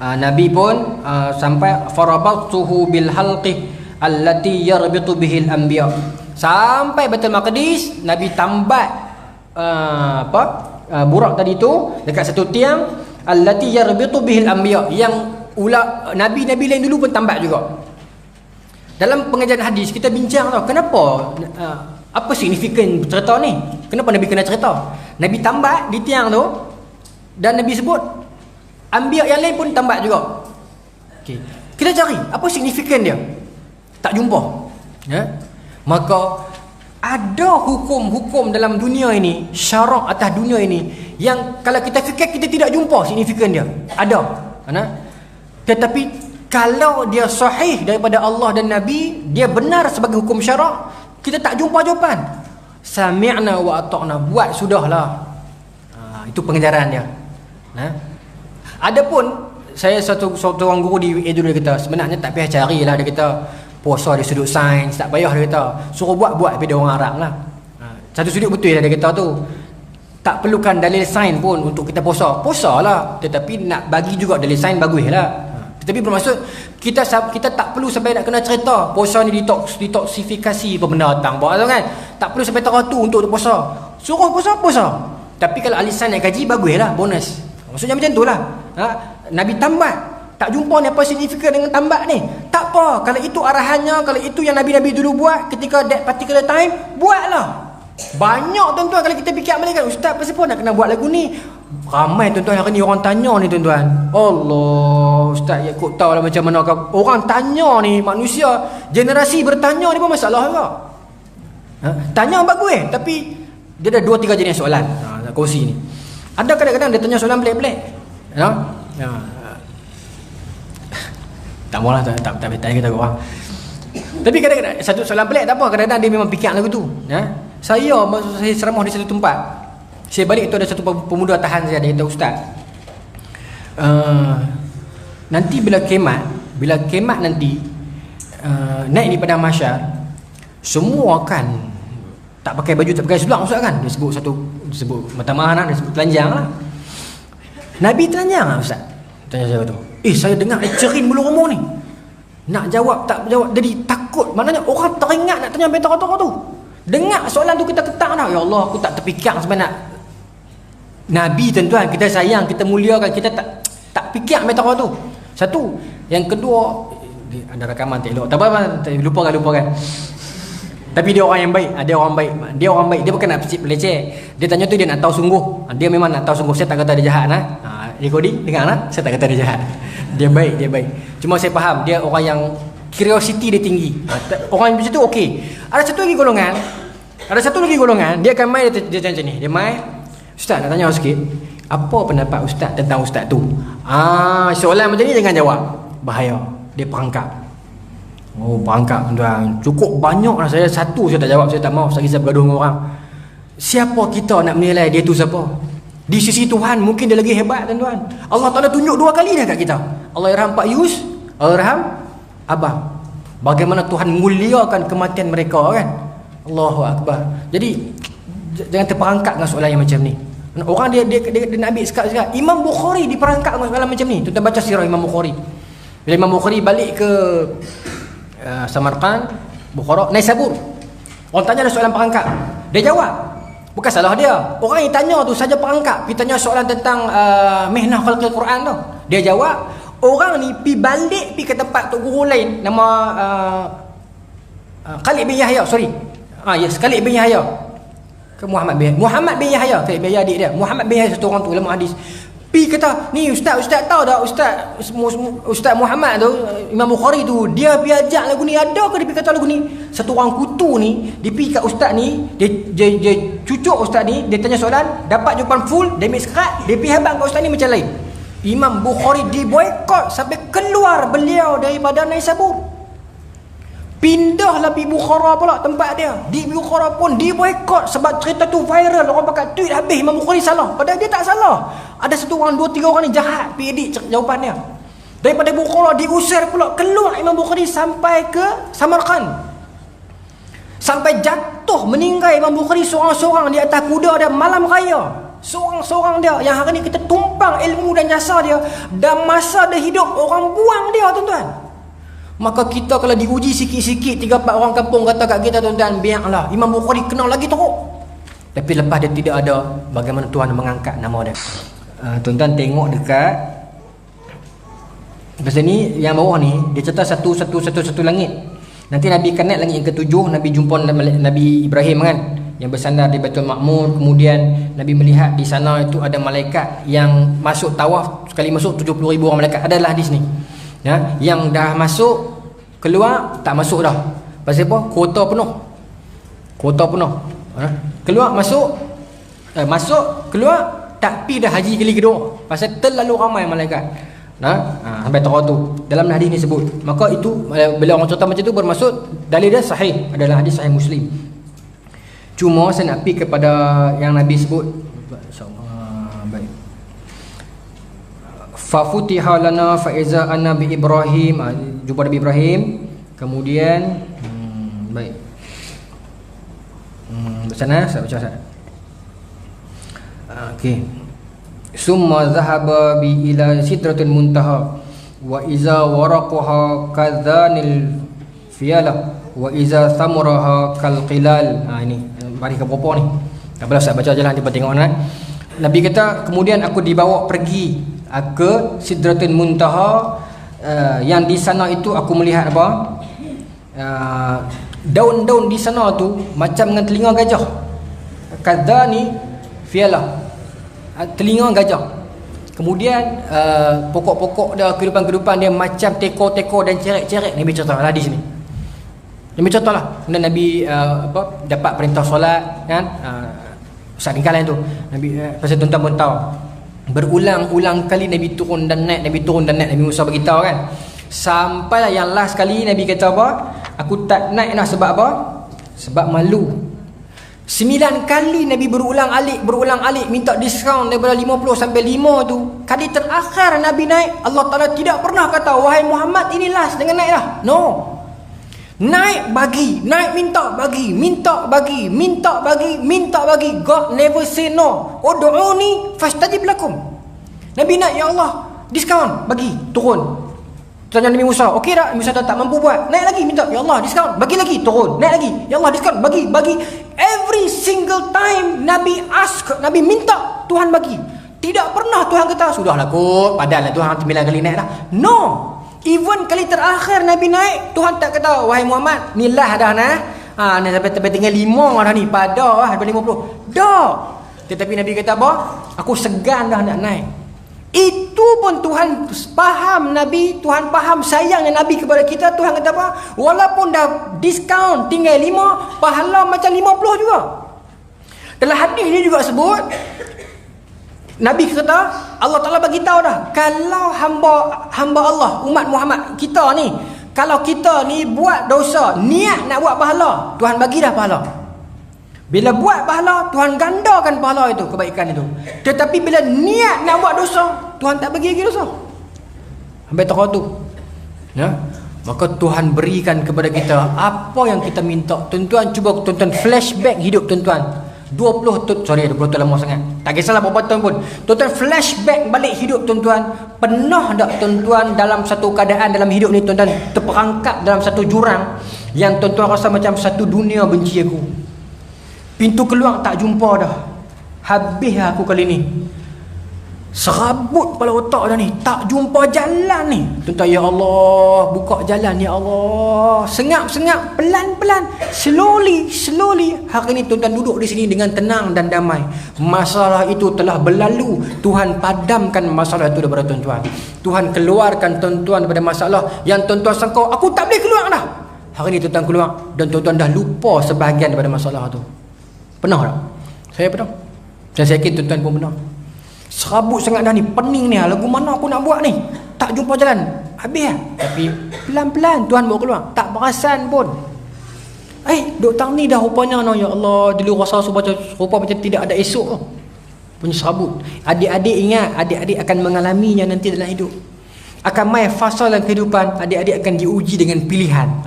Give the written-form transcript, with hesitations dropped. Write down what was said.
Nabi pun sampai farabatuhu bil halqi allati yarbitu bihil anbiya, sampai Baitul Maqdis Nabi tambat burak tadi tu dekat satu tiang allati yarbitu bihil anbiya, yang nabi-nabi lain dulu pun tambat juga. Dalam pengajian hadis kita bincang tau, kenapa apa signifikan cerita ni, kenapa Nabi kena cerita. Nabi tambat di tiang tu dan Nabi sebut Anbiya yang lain pun tambat juga. Okay. Kita cari apa signifikan dia, tak jumpa ya? Maka ada hukum-hukum dalam dunia ini, syarak atas dunia ini, yang kalau kita fikir kita tidak jumpa signifikan dia. Ada tetapi kalau dia sahih daripada Allah dan Nabi, dia benar sebagai hukum syarak, kita tak jumpa jawapan. Sami'na wa ata'na, buat sudahlah. Itu pengajaran dia. Adapun saya satu orang guru di UA dulu, dia kata sebenarnya tak payah carilah, dia kata puasa di sudut sains tak payah, dia kata suruh buat pada orang Arab lah. Satu sudut betul lah dia kata tu, tak perlukan dalil sains pun untuk kita puasa lah, tetapi nak bagi juga dalil sains bagus lah. Tetapi bermaksud kita tak perlu sampai nak kena cerita puasa ni detoksifikasi apa benda datang buat kan, tak perlu sampai teratu untuk puasa, suruh puasa. Tapi kalau ahli sains nak kaji, bagus lah, bonus. Maksudnya macam tu lah. Nabi tambat, tak jumpa ni apa signifikan dengan tambat ni. Tak apa, kalau itu arahannya, kalau itu yang Nabi-Nabi dulu buat ketika that particular time, buatlah. Banyak tuan-tuan kalau kita fikir balik kan, ustaz kenapa nak kena buat lagu ni? Ramai tuan-tuan hari ni orang tanya ni tuan-tuan. Allah, ustaz ya kau tahu lah macam mana orang tanya ni, manusia generasi bertanya ni pun masalah juga. Tanya bagus tapi dia ada 2-3 jenis soalan. Nak kongsi ni. Ada kadang-kadang dia tanya soalan pelik-pelik. Tak maulah, tak tanya kita orang. Tapi kadang-kadang satu soalan pelik tak apa, kadang-kadang dia memang fikir lagu tu. Saya ceramah di satu tempat. Saya balik tu ada satu pemuda tahan saya, dia kata, ustaz, nanti bila kemat nanti naik di padang mahsyar, semua akan tak pakai baju, tak pakai seluar ustaz kan. Dia sebut mata mahal, dia sebut telanjang lah. Nabi telanjang lah ustaz? Tanya saya tu. Saya dengar dia cerin bulu rumah ni. Nak jawab tak jawab, jadi takut. Maknanya orang teringat nak tanya betul-betul tu. Dengar soalan tu kita ketak dah. Ya Allah, aku tak terfikir sebenarnya. Nabi tuan-tuan, kita sayang, kita muliakan, kita tak fikir betul-betul tu. Satu. Yang kedua, ada rakaman tak elok. Tak apa, lupakan. Tapi dia orang yang baik. Dia orang baik. Dia bukan nak peleceh. Dia tanya tu dia nak tahu sungguh. Dia memang nak tahu sungguh. Saya tak kata dia jahat recording dengar lah. Saya tak kata dia jahat. Dia baik. Cuma saya faham dia orang yang curiosity dia tinggi. Orang macam tu okey. Ada satu lagi golongan, dia akan main, dia macam ni. Dia main, ustaz nak tanya sikit, apa pendapat ustaz tentang ustaz tu? Soalan macam ni jangan jawab. Bahaya. Dia perangkap. Perangkap tuan. Cukup banyak lah saya tak jawab, saya tak mau, saya bergaduh dengan orang. Siapa kita nak menilai dia tu siapa? Di sisi Tuhan mungkin dia lagi hebat tuan-tuan. Allah Ta'ala tunjuk 2 kali dah kat kita. Allah irham Pak Yus, Allah irham Abang. Bagaimana Tuhan muliakan kematian mereka kan. Allahu Akbar. Jadi jangan terperangkap dengan soalan yang macam ni. Orang dia nak ambil sekat. Imam Bukhari diperangkap dengan soalan macam ni. Tuan-tuan baca sirah Imam Bukhari. Bila Imam Bukhari balik ke Samarkand, Bukhara, Naisabur, orang tanya ada soalan perangkap, dia jawab. Bukan salah dia. Orang yang tanya tu saja perangkap. Dia tanya soalan tentang mihnah khalqil Quran tu. Dia jawab. Orang ni pi balik pi ke tempat tok guru lain nama Khalid bin Yahya, Khalid bin Yahya ke Muhammad bin Yahya, Khalid bin Yahya adik dia. Muhammad bin Yahya satu orang tu ulama hadis. Pi kata, ni ustaz tahu tak Ustaz Muhammad tu, Imam Bukhari tu, dia pi ajak lagu ni, ada ke dia pi kata lagu ni? Satu orang kutu ni, dia pi kat ustaz ni, dia cucuk ustaz ni, dia tanya soalan, dapat jawapan full, dia ambil sekat, dia pi habang kat ustaz ni macam lain. Imam Bukhari diboykot sampai keluar beliau daripada Naisabur. Pindahlah pergi Bukhara pula tempat dia. Di Bukhara pun diboykot sebab cerita tu viral. Orang pakai tweet habis Imam Bukhari salah. Padahal dia tak salah. Ada satu orang, 2-3 orang ni jahat pergi edit jawapan dia. Daripada Bukhara diusir pula, keluar Imam Bukhari sampai ke Samarkand. Sampai jatuh meninggal Imam Bukhari seorang-seorang di atas kuda dia malam raya. Seorang-seorang dia yang hari ni kita tumpang ilmu dan jasa dia, dan masa dia hidup orang buang dia, tuan-tuan. Maka kita kalau diuji sikit-sikit, 3-4 orang kampung kata kat kita, tuan-tuan, biarlah Imam Bukhari kenal lagi teruk. Tapi lepas dia tidak ada, bagaimana Tuhan mengangkat nama dia. Tuan-tuan tengok dekat pasal ni yang bawah ni, dia cerita satu langit. Nanti Nabi akan naik langit yang ke-7, Nabi jumpa Nabi Ibrahim kan, yang bersandar di Baitul Ma'mur. Kemudian Nabi melihat di sana itu ada malaikat yang masuk tawaf, sekali masuk 70,000 orang malaikat. Adalah hadis ni. Ya, yang dah masuk keluar tak masuk dah. Pasal apa? Kuota penuh. Keluar masuk masuk keluar tak pi dah haji kali kedua. Pasal terlalu ramai malaikat. Sampai tahu tu dalam hadis ni sebut. Maka itu bila orang cerita macam tu bermaksud dalil dia sahih, adalah hadis sahih Muslim. Cuma saya nak pergi kepada yang Nabi sebut, insyaallah. Baik. Fa futiha lana fa iza anna bi Ibrahim, jumpa Nabi Ibrahim. Kemudian baik. Sana saya baca sana. Okey. Summa zahaba bi ila sidratil muntaha wa iza waraquha kadhanil fiyalah wa iza thamuraha kal qilal. Ini baris ke berapa ni? Tak apalah, saya baca je lah, dia tengok kan. Nabi kata, kemudian aku dibawa pergi ke sidratul muntaha, yang di sana itu aku melihat apa? Daun-daun di sana tu macam dengan telinga gajah. Kadhani fiyalah, telinga gajah. Kemudian pokok-pokok dia, kehidupan-kehidupan dia macam teko-teko dan cerek-cerek. Nabi cerita hadis ni. Nabi contohlah, kemudian Nabi dapat perintah solat kan, Ustaz tinggalan tu Nabi, pasal tuan-tuan pun tahu, berulang-ulang kali Nabi turun dan naik, Nabi Musa beritahu kan, sampailah yang last kali Nabi kata apa, aku tak naik lah. Sebab apa? Sebab malu. 9 kali Nabi berulang alik minta diskaun daripada 50 sampai 5 tu. Kali terakhir Nabi naik, Allah Ta'ala tidak pernah kata, wahai Muhammad ini last, dengan naik lah. No. Naik bagi, naik minta bagi. God never say no. Ud'uni fastajib lakum. Nabi naik, ya Allah, diskaun, bagi, turun. Tanya Nabi Musa, okey tak? Nabi Musa tak mampu buat. Naik lagi minta, ya Allah, diskaun, bagi lagi, turun. Naik lagi, ya Allah, diskaun, bagi. Every single time Nabi ask, Nabi minta, Tuhan bagi. Tidak pernah Tuhan kata, sudahlah kot, padahal Tuhan 9 kali naik dah. No. Even kali terakhir Nabi naik, Tuhan tak kata, wahai Muhammad, ni lah dah nah. Ni sampai tinggal 5 dah ni, pada daripada 50. Dah. Tetapi Nabi kata apa? Aku segan dah nak naik. Itu pun Tuhan faham Nabi, Tuhan faham sayangnya Nabi kepada kita. Tuhan kata apa? Walaupun dah diskaun tinggal 5, pahala macam 50 juga. Dalam hadis ni juga sebut, Nabi kata, Allah Ta'ala bagi tahu dah, kalau hamba Allah, umat Muhammad, kita ni, kalau kita ni buat dosa, niat nak buat pahala, Tuhan bagi dah pahala. Bila buat pahala, Tuhan gandakan pahala itu, kebaikan itu. Tetapi bila niat nak buat dosa, Tuhan tak bagi lagi dosa. Sampai tahu tu. Ya? Maka Tuhan berikan kepada kita apa yang kita minta. Tuan-tuan cuba tuan-tuan flashback hidup tuan-tuan. 20 tahun lama sangat. Tak kisahlah berapa tahun pun. Tuan-tuan flashback balik hidup tuan-tuan. Pernah tak tuan-tuan dalam satu keadaan dalam hidup ni tuan-tuan terperangkap dalam satu jurang yang tuan-tuan rasa macam satu dunia benci aku. Pintu keluar tak jumpa dah. Habis aku kali ni. Serabut kepala otak dah ni, tak jumpa jalan ni. Tuan-tuan, ya Allah, buka jalan ya Allah. Sengap-sengap, pelan-pelan, slowly. Hari ni tuan-tuan duduk di sini dengan tenang dan damai. Masalah itu telah berlalu. Tuhan padamkan masalah itu daripada tuan-tuan. Tuhan keluarkan tuan-tuan daripada masalah yang tuan-tuan sangka aku tak boleh keluar dah. Hari ni tuan-tuan keluar dan tuan-tuan dah lupa sebahagian daripada masalah tu. Pernah tak? Saya pernah. Saya yakin tuan-tuan pun pernah. Serabut sangat dah ni, pening ni, lagu mana aku nak buat ni, tak jumpa jalan, habis lah. Tapi pelan-pelan Tuhan bawa keluar, tak perasan pun. Duk tang ni dah rupanya no, ya Allah, dulu rasa rupa macam tidak ada esok punya serabut. Adik-adik ingat, adik-adik akan mengalaminya nanti dalam hidup. Akan mai fasa dalam kehidupan, adik-adik akan diuji dengan pilihan.